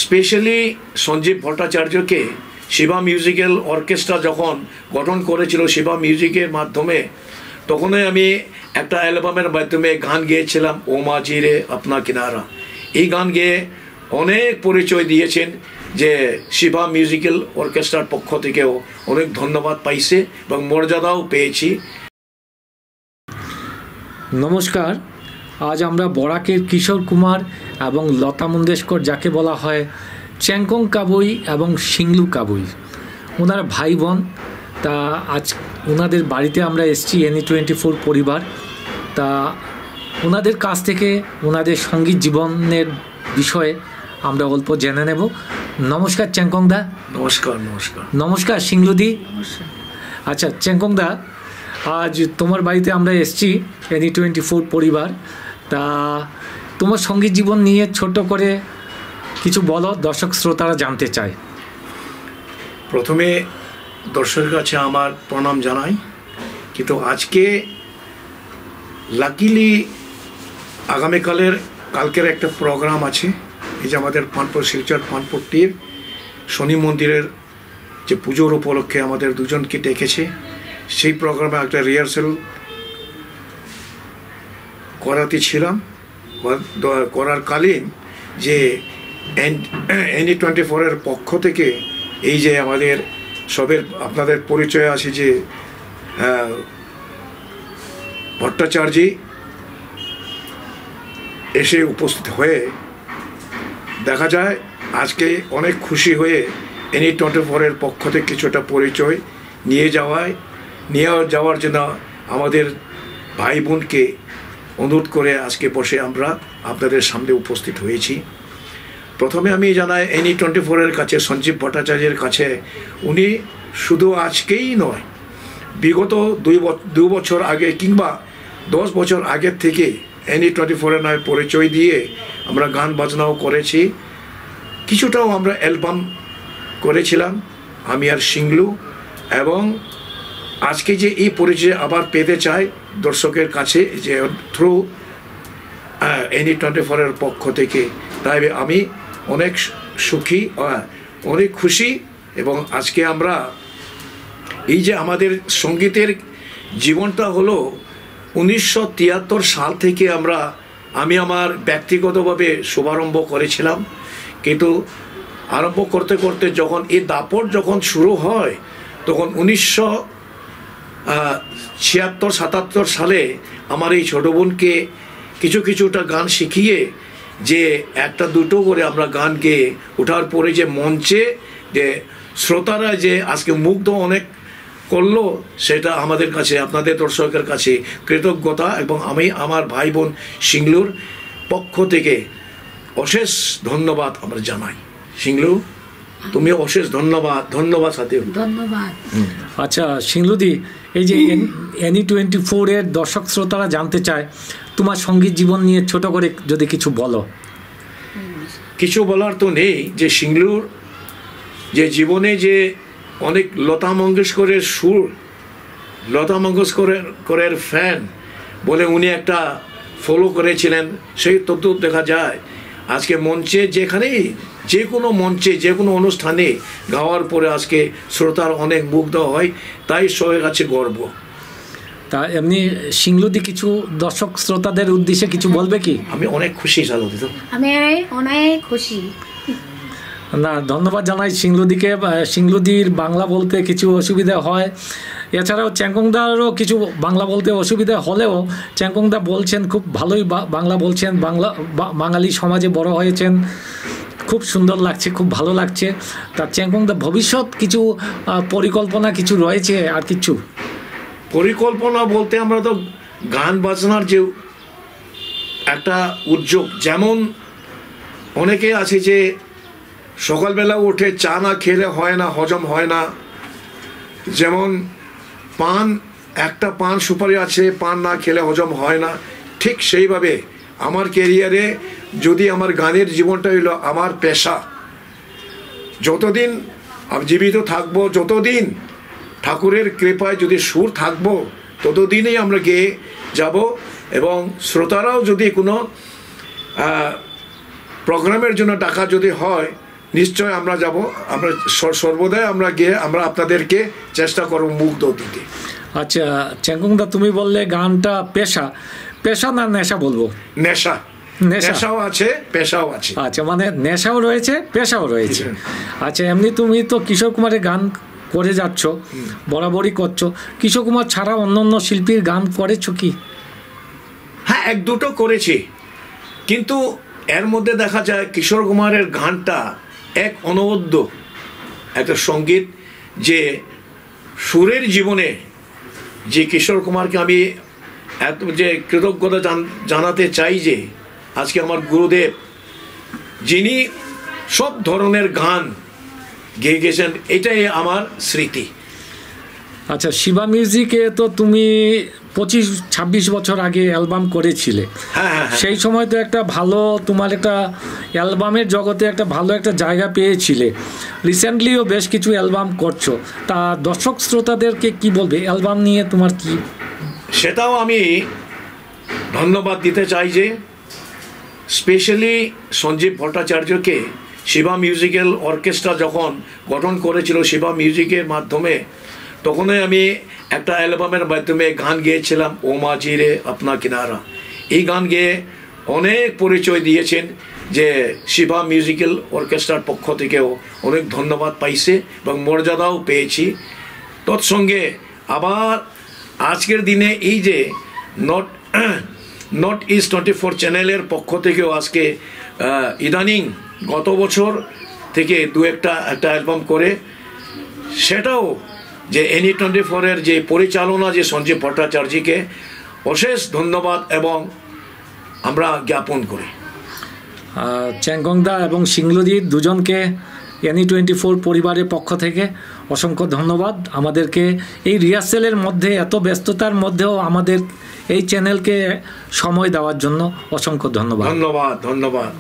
Specially Sanjeev ভট্টাচার্যকে Shiva musical orchestra যখন গঠন করেছিল শিবা মিউজিকের মাধ্যমে, তখনই আমি একটা অ্যালবামের মাধ্যমে গান গেয়েছিলাম ও মাঝি রে আপনা কিনারা। এই গান গেয়ে অনেক পরিচয় দিয়েছেন, যে শিবা মিউজিক্যাল অর্কেস্ট্রার পক্ষ থেকেও অনেক ধন্যবাদ পাইছে এবং মর্যাদাও পেয়েছি। নমস্কার, আজ আমরা বরাকের কিশোর কুমার এবং লতা মঙ্গেশকর, যাকে বলা হয় চ্যাংকং কাবুই এবং সিংলু কাবুই, ওনারা ভাই বোন। তা আজ ওনাদের বাড়িতে আমরা এসেছি, NE24 পরিবার। তা ওনাদের কাছ থেকে ওনাদের সঙ্গীত জীবনের বিষয়ে আমরা অল্প জেনে নেব। নমস্কার চ্যাংকং দা। নমস্কার। নমস্কার। নমস্কার সিংলুদি। আচ্ছা চ্যাংকং দা, আজ তোমার বাড়িতে আমরা এসেছি NE24 পরিবার। তা তোমার সঙ্গীত জীবন নিয়ে ছোট করে কিছু বলো, দর্শক শ্রোতারা জানতে চায়। প্রথমে দর্শকের কাছে আমার প্রণাম জানাই, কিন্তু আজকে লাকিলি কালকের একটা প্রোগ্রাম আছে, এই যে আমাদের পানপুর শিলচর পানপুরটির শনি মন্দিরের যে পুজোর উপলক্ষে আমাদের দুজনকে ডেকেছে, সেই প্রোগ্রামে একটা রিহার্সেল করাতেছিলাম। করার কালীন যে NE24 পক্ষ থেকে এই যে আমাদের সবের আপনাদের পরিচয় আছে যে ভট্টাচার্য এসে উপস্থিত হয়ে, দেখা যায় আজকে অনেক খুশি হয়ে NE24 পক্ষ থেকে কিছুটা পরিচয় নিয়ে যাওয়ার জন্য আমাদের ভাই বোনকে অনুরোধ করে আজকে বসে আমরা আপনাদের সামনে উপস্থিত হয়েছি। প্রথমে আমি জানাই NE24 কাছে, সঞ্জীব ভট্টাচার্যের কাছে, উনি শুধু আজকেই নয়, বিগত 2 বছর আগে কিংবা 10 বছর আগের থেকে NE24 নয় পরিচয় দিয়ে আমরা গান বাজনাও করেছি, কিছুটাও আমরা অ্যালবাম করেছিলাম আমি আর সিংলু। এবং আজকে যে এই পরিচয় আবার পেতে চাই দর্শকের কাছে, যে থ্রু NE24 পক্ষ থেকে, তাই আমি অনেক সুখী, অনেক খুশি। এবং আজকে আমরা এই যে আমাদের সঙ্গীতের জীবনটা হলো 1973 সাল থেকে আমি আমার ব্যক্তিগতভাবে শুভারম্ভ করেছিলাম, কিন্তু আরম্ভ করতে করতে যখন এই দাপট যখন শুরু হয়, তখন 1976-77 সালে আমার এই ছোটো বোনকে কিছুটা গান শিখিয়ে যে একটা দুটো করে আমরা গান গেয়ে ওঠার পরে যে মঞ্চে যে শ্রোতারা যে আজকে মুগ্ধ অনেক করলো, সেটা আমাদের কাছে, আপনাদের দর্শকের কাছে কৃতজ্ঞতা। এবং আমি আমার ভাই বোন সিংলুর পক্ষ থেকে অশেষ ধন্যবাদ আমরা জানাই। সিংলু, তুমি অশেষ ধন্যবাদ সাথে ধন্যবাদ। আচ্ছা সিংলুদি, এই যে NE24 দর্শক শ্রোতারা জানতে চায় তোমার সঙ্গীত জীবন নিয়ে ছোট করে যদি কিছু বলো। কিছু বলার তো নেই, যে সিংলুর যে জীবনে যে অনেক লতা মঙ্গেশকরের সুর, লতা মঙ্গেশকরের ফ্যান বলে উনি একটা ফলো করেছিলেন, সেই তথ্য দেখা যায়। আজকে মঞ্চে যেখানেই, যে কোনো মঞ্চে, যে কোনো অনুষ্ঠানে গাওয়ার পরে আজকে শ্রোতার অনেক মুগ্ধ হয়, তাই সবার কাছে গর্ব। তা এমনি সিংলুদি কিছু দর্শক শ্রোতাদের উদ্দেশ্যে কিছু বলবে কি? আমি অনেক খুশি সালুদি, তো আমি অনেক খুশি। না, ধন্যবাদ জানাই সিংলুদিকে। সিংলুদির বাংলা বলতে কিছু অসুবিধা হয়, এছাড়াও চ্যাংকংদারও কিছু বাংলা বলতে অসুবিধা হলেও চ্যাংকংদা বলছেন, খুব ভালোই বাংলা বলছেন, বাঙালি সমাজে বড় হয়েছেন, খুব সুন্দর লাগছে, খুব ভালো লাগছে। তা চ্যাংকংদা ভবিষ্যৎ কিছু পরিকল্পনা কিছু রয়েছে? আর কিছু পরিকল্পনা বলতে আমরা তো গান বাজনার যে একটা উদ্যোগ, যেমন অনেকে আছে যে সকালবেলা উঠে চা না খেলে হয় না, হজম হয় না, যেমন একটা পান সুপারি আছে, পান না খেলে হজম হয় না, ঠিক সেইভাবে আমার ক্যারিয়ারে যদি আমার গানের জীবনটা হইল আমার পেশা, যতদিন আমি জীবিত থাকবো, যতদিন ঠাকুরের কৃপায় যদি সুর থাকবো, ততদিনই আমরা গেয়ে যাব। এবং শ্রোতারাও যদি কোনো প্রোগ্রামের জন্য টাকা যদি হয় নিশ্চয় আমরা যাব, আমরা সর্বদাই আমরা গিয়ে আমরা আপনাদেরকে চেষ্টা করব মুগ্ধ দিতে। আচ্ছা চেঙ্গংদা, তুমি বললে গানটা পেশা, পেশা না নেশা বলবো? নেশা, নেশাও আছে পেশাও আছে। আচ্ছা, মানে নেশাও রয়েছে পেশাও রয়েছে। আচ্ছা, এমনি তুমি তো কিশোর কুমারের গান করে যাচ্ছ, বরাবরই করছো। কিশোর কুমার ছাড়া অন্য অন্য শিল্পীর গান করেছো কি? হ্যাঁ, এক দুটো করেছি, কিন্তু এর মধ্যে দেখা যায় কিশোর কুমারের গানটা এক অনবদ্য একটা সঙ্গীত, যে সুরের জীবনে যে কিশোর কুমারকে আমি এত যে কৃতজ্ঞতা জানাতে চাই, যে আজকে আমার গুরুদেব যিনি সব ধরনের গান গেয়ে গেছেন, এটাই আমার স্মৃতি। আচ্ছা, শিবা মিউজিকে তো তুমি 25-26 বছর আগে অ্যালবাম করেছিলে। হ্যাঁ, সেই সময় তো একটা ভালো, তোমার একটা অ্যালবামের জগতে একটা ভালো একটা জায়গা পেয়েছিলে। রিসেন্টলিও বেশ কিছু অ্যালবাম করছো, তা দর্শক শ্রোতাদেরকে কি বলবে অ্যালবাম নিয়ে তোমার কি? সেটাও আমি ধন্যবাদ দিতে চাই, যে স্পেশালি সঞ্জীব ভট্টাচার্যকে শিবা মিউজিক্যাল অর্কেস্ট্রা যখন গঠন করেছিল শিবা মিউজিকের মাধ্যমে, তখনই আমি একটা অ্যালবামের মাধ্যমে গান গেয়েছিলাম, ও মাঝি রে আপনা কিনারা। এই গান গেয়ে অনেক পরিচয় দিয়েছেন, যে শিবা মিউজিক্যাল অর্কেস্ট্রার পক্ষ থেকেও অনেক ধন্যবাদ পাইছে এবং মর্যাদাও পেয়েছি। তৎসঙ্গে আবার আজকের দিনে এই যে নর্থ ইস্ট 24 চ্যানেলের পক্ষ থেকেও আজকে ইদানিং গত বছর থেকে একটা অ্যালবাম করে, সেটাও যে NE24-এর যে পরিচালনা, যে সঞ্জীব ভট্টাচার্যকে অশেষ ধন্যবাদ এবং আমরা জ্ঞাপন করি। চেঙ্গংদা এবং সিংলুজি দুজনকে NE24 পরিবারের পক্ষ থেকে অসংখ্য ধন্যবাদ। আমাদেরকে এই রিহার্সেলের মধ্যে, এত ব্যস্ততার মধ্যেও আমাদের এই চ্যানেলকে সময় দেওয়ার জন্য অসংখ্য ধন্যবাদ। ধন্যবাদ।